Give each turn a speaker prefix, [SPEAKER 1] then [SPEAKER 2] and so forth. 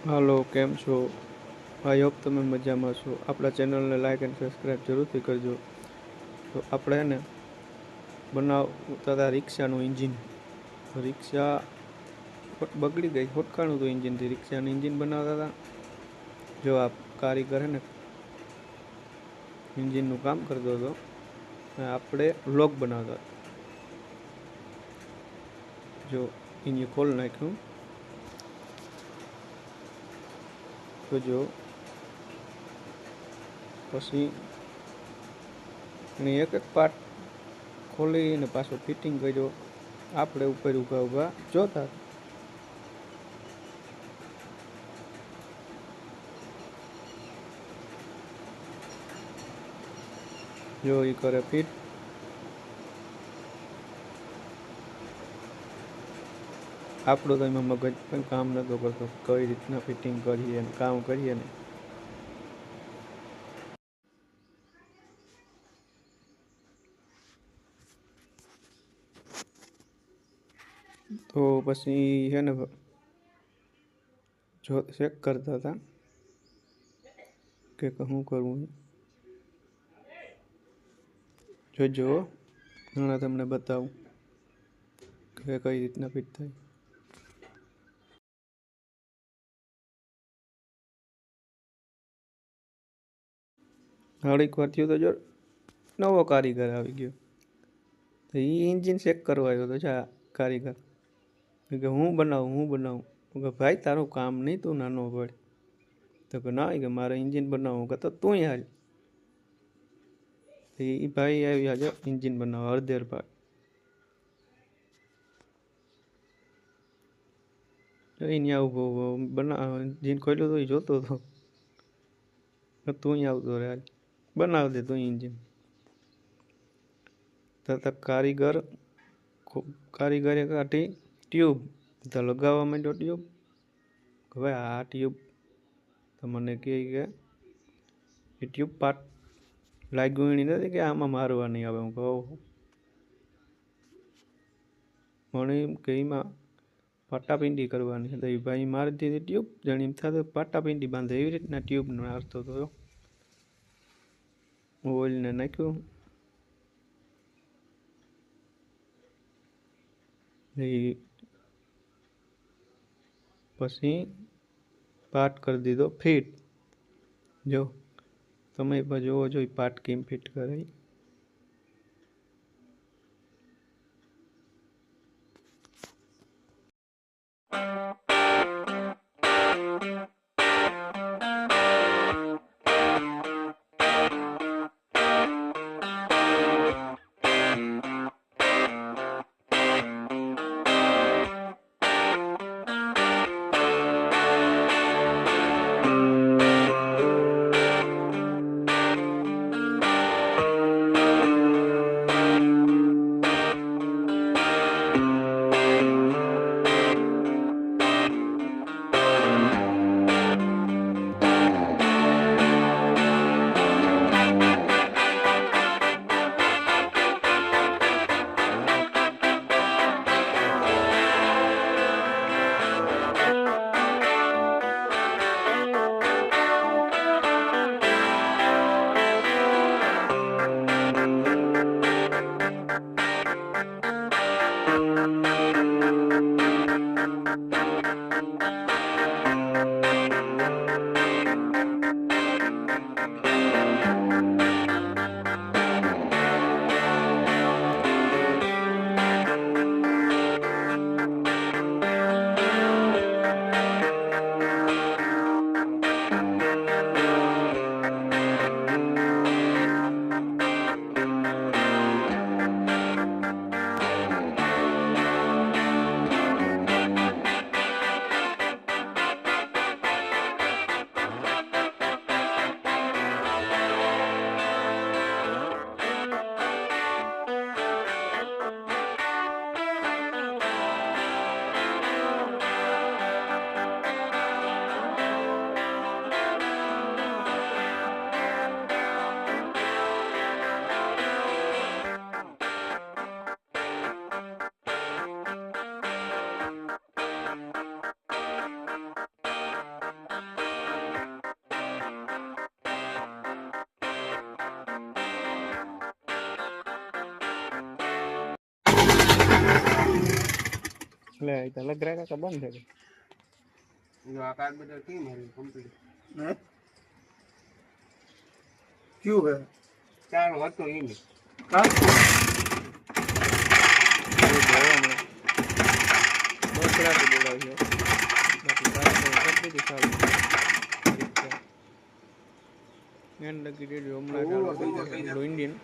[SPEAKER 1] હાલો, કેમ છો? I hope તમે મજામાં છો. આપણા ચેનલને લાઈક એન્ડ સબસ્ક્રાઈબ જરૂરથી કરજો. તો આપણે એને બનાવતા હતા રિક્ષાનું એન્જિન. રિક્ષા બગડી ગઈ, ખોટકાણું હતું એન્જિનથી. રિક્ષાનું એન્જિન બનાવતા હતા. જો આ કારીગર હે ને એન્જિનનું કામ કરતો હતો, આપણે વ્લોગ બનાવતા હતા. જો એન્જિન ખોલી નાખ્યું, તો જો પછી એને એક એક પાર્ટ ખોલીને પાછો ફિટિંગ કર્યો. આપણે ઉપર ઊભા ઊભા જોતા. જો એ કરે ફિટ. આપણો તો એમાં મગજ પણ કામ નહોતો કરતો, કઈ રીતના ફિટિંગ કરીએ અને કામ કરીએ ને. તો પછી છે ને જો ચેક કરતા હતા કે શું કરવું. જોજો હમણાં તમને બતાવું કે કઈ રીતના ફિટ થાય. ઘડીક વાર થયું તો જો નવો કારીગર આવી ગયો. તો એ એન્જિન ચેક કરવા આવ્યો હતો. આ કારીગર કે હું બનાવું કે ભાઈ તારું કામ નહીં, તું નાનો પડે. તો કે ના, કે મારે એન્જિન બનાવવું. કે તો તું હાલ. એ ભાઈ આવ્યા જો એન્જિન બનાવવા અડધેર ભાગ. અહીંયા ઉભો એન્જિન ખોલ્યું તો એ જોતો હતો. તું આવતો રે, બનાવ દે તું એન્જિન. તથા કારીગરે કાઢી ટ્યુબ. તો લગાવવા માંડ્યો ટ્યુબ. હવે આ ટ્યુબ તો મને કહે કે એ ટ્યુબ પાટ લાગ્યું એની નથી કે આમાં મારવા નહીં આવે. હું કહું મને એમ કે એમાં પાટાપિંડી કરવાની. તો એ ભાઈ મારી દીધી ટ્યુબ. જાણે એમ થતું પાટાપિંડી બાંધે એવી રીતના ટ્યુબ મારતો હતો. ઓઇલને નાખ્યું. એ પછી પાર્ટ કરી દીધો ફિટ. જો તમે પણ જોવો જો પાર્ટ કેમ ફિટ કરે. લે એ તો લગ રાખા તો બંધ થઈ
[SPEAKER 2] જો આ કાર્ડ બધા કેમ હરી કમ્પ્લીટ
[SPEAKER 3] હે ક્યું હે
[SPEAKER 2] ચાર હતો એની
[SPEAKER 3] કાલ
[SPEAKER 1] બસ રાખી બોલાવ્યો બાકી કાર્ડ કરી દીધું સારું એન્ડ લગી રેડિયો હમણાં ચાલુ કરી દીધું ઇન્ડિયન